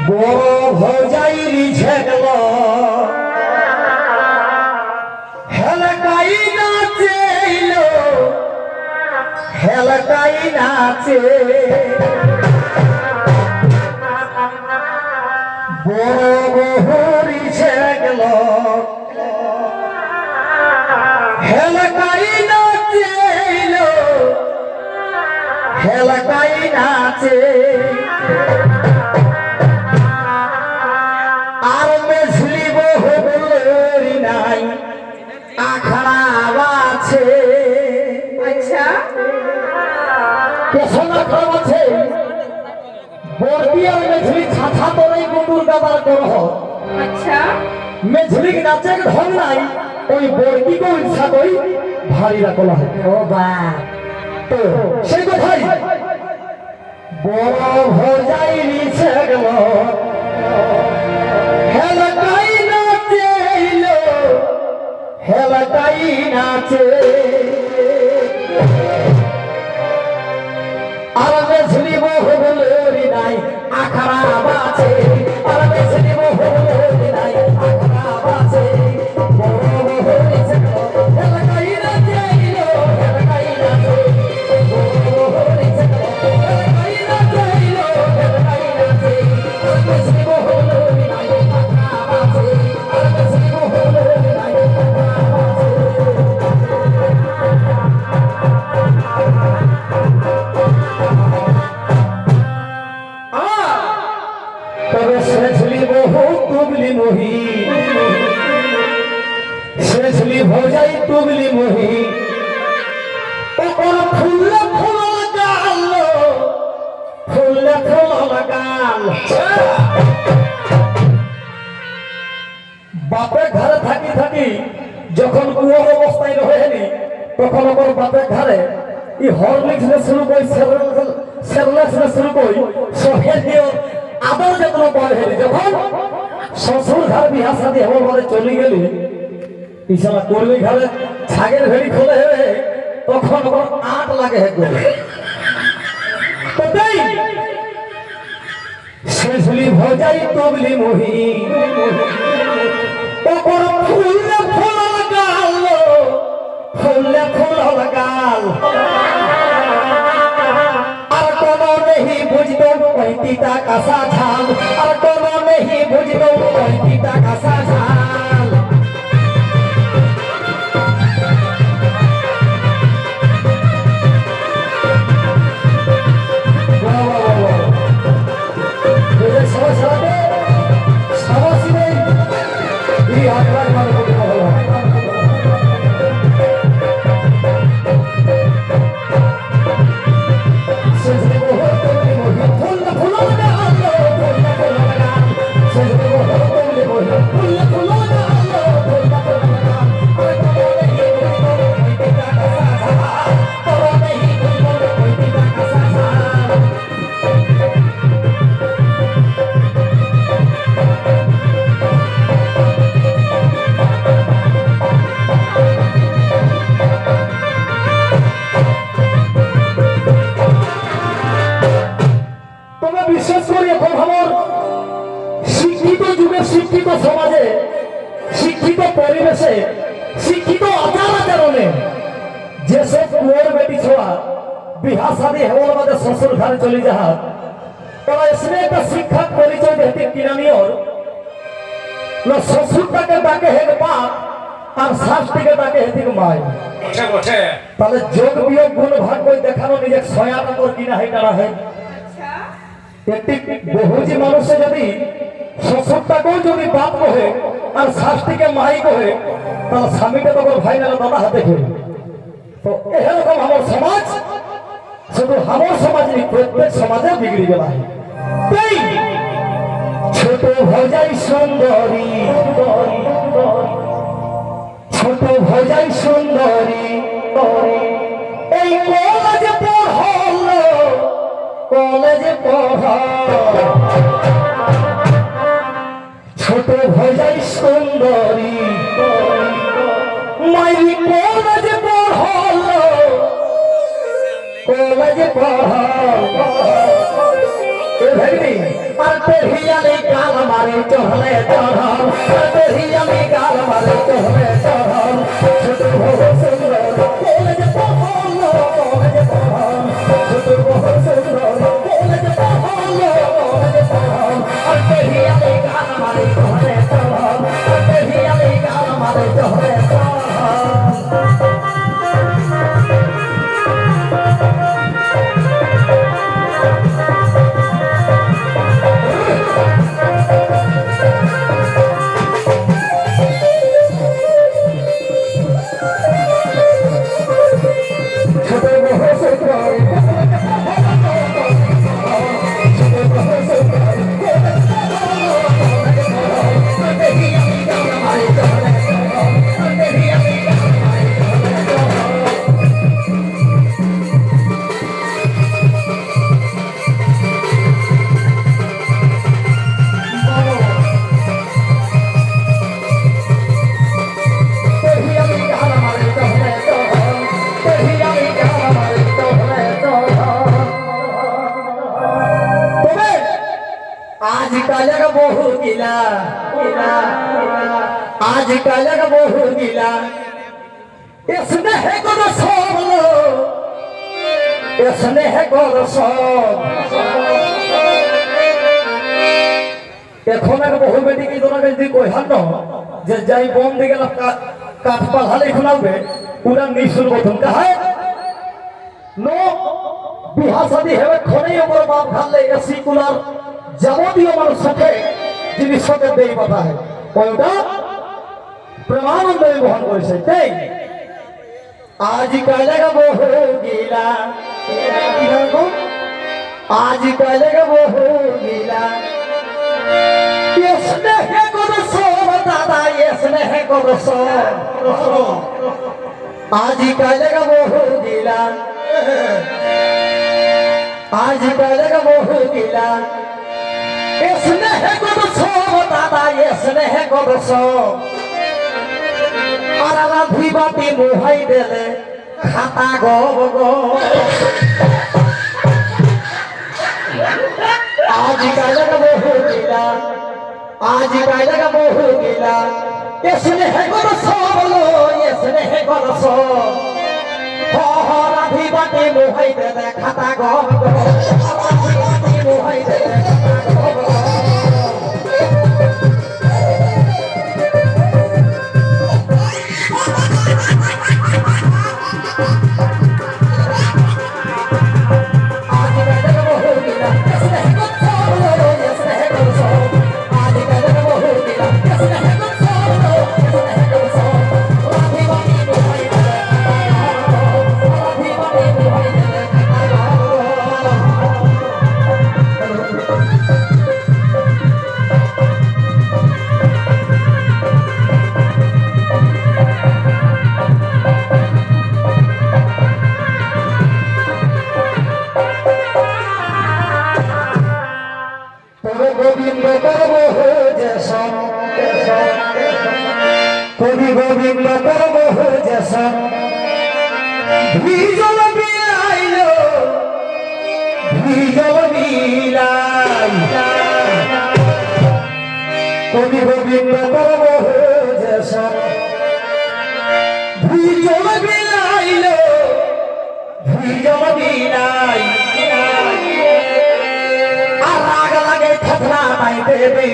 বড় ভজাই রিঝে গেল হেলকাই নাচে হেলকাই নাচে বড় রিঝে গেল হেলকাই নাচে হেলকাই নাচে আর মেঝলি বহু নাই আখড়া আছে আচ্ছা পেছনা খারাপ আছে বর্দি আর মেঝলি ছাছা তোরাই গুটুর গাবার করহ আচ্ছা মেঝলি নাচে ঢং নাই ওই বর্দি কো ইচ্ছা কই ভারী রাখলা হয় ও বা তো সেই কথাই বড় ভজাই নিছে গেল হেলকাই নাচে হেলকাই নাচে আর মেঝলি বহু বলি নাই আখড়া বাছে আর মেঝলি বহু বলি নাই আখড়া বাছে বড় বহু নিছে গেল হেলকাই নাচে হেলকাই নাচে বড় বহু নিছে গেল হেলকাই নাচে হেলকাই নাচে আর মেঝলি বহু বলি নাই আখড়া বাছে আর মেঝলি বহু বলি নাই আখড়া বাছে তবে শেষলি বহু তুবলি মহি শেষলি ভজাই তুবলি মহি ওপর ফুলে ফুল লাগাল ফুলে ফুল লাগাল বাপের ঘরে থাকি থাকি যখন কুয়োর অবস্থায় রহেনি তখন ওপর বাপের ঘরে ই হরলিক্স নে শুরু কই সেরলাক্স নে শুরু কই সহেলিও আদর যত্ন করে হেলি যখন শ্বশুর ঘর বিহা শাদী হবার পরে চলে গেলি ইশালা করলি ঘরে ছাগের ভেড়ি খোলে হেবে তখন ওর আট লাগে হে করে তো তাই শেষলি ভজাই তবলি মহি ওপর ফুলে ফুল লাগাল ফুলে ফুল লাগাল আর কোনো নেহি বুঝতো পঁয়তিটা কাঁসা ঝাল আর কোনো নেহি বুঝতো পঁয়তিটা কাঁসা ঝাল শিক্ষিত সমাজে শিক্ষিত পরিবেশে শিক্ষিত আচার আচরণে যেসব কুয়োর বেটি ছোড়া বিহা শাদী হওয়ার বাদে শ্বশুর ঘরে চলে যাহা তারা এসে একটা শিক্ষার পরিচয় দেতে কিনা নিয়র না শ্বশুরটাকে ডাকে হেগ বাপ আর শাশুড়িকে ডাকে হেতিক মায় তাহলে যোগ বিয়োগ গুণ ভাগ করে দেখানো নিজে সয়াটা কর কিনা হয় না হয় একটি বহুজি মানুষে যদি শ্বশুরটাকেও যদি বাপ কহে আর শাশুড়িকে মাই কহে তাহলে স্বামীকে তো ভাই না দাদা হাতে খেয়ে তো এরকম আমার সমাজ শুধু আমার সমাজ নেই প্রত্যেক সমাজে বিগড়ি গেল ছোট ভজাই সুন্দরী ছোট ভজাই সুন্দরী এই কলেজে পড়ল কলেজে পড় ছোট ভজাই সুন্দরী মাইরি কলেজে পড়ল কলেজে পড় ए भगनी पर तेरिया ने गाल मारे चढ़ले चढ़ल पर तेरिया ने गाल मारे चढ़ले चढ़ल छोटू हो सुंदर कॉलेज पढ़लो कॉलेज पढ़ल छोटू हो सुंदर कॉलेज पढ़लो कॉलेज पढ़ल पर तेरिया ने गाल मारे चढ़ले चढ़ल पर तेरिया ने गाल मारे चढ़ले चढ़ल आज काले का बहु गिला इसने है को सोलो इसने है को सोल এখন বহু বেটি কি জনা গেছি কই হান্ন যে যাই বম দিকে কাঠ পাহাড়ে খুলাবে পুরা নিশুর বথন কাহে নো বিহা শাদী হেবে খনেই ওপর বাপ খালে এসি কুলার যাবতীয় মানুষ সাথে জিনিসকে দেই কথা হয় ওটা प्रमानंद बहन कर आज कल बहु गीला आज कल बहु गीला दादा आज कल बहु गीला आज कल बहु गीला दादा स्नेह राधी बाटी मुहाई देले खाता गो गो आज कल बहु गीला आज कल बहु गीला इसने है को बोलो इसने है को सो हो राधी बाटी मुहाई देले खाता गो गो राधी बाटी मुहाई देले खाता गो गो गोविंद करबो जैसा भीजल बिलाइलो भीजल बिलाई कवि गोविंद करबो जैसा भीजल बिलाइलो भीजल बिलाई आग लगे खतरा नहीं देवी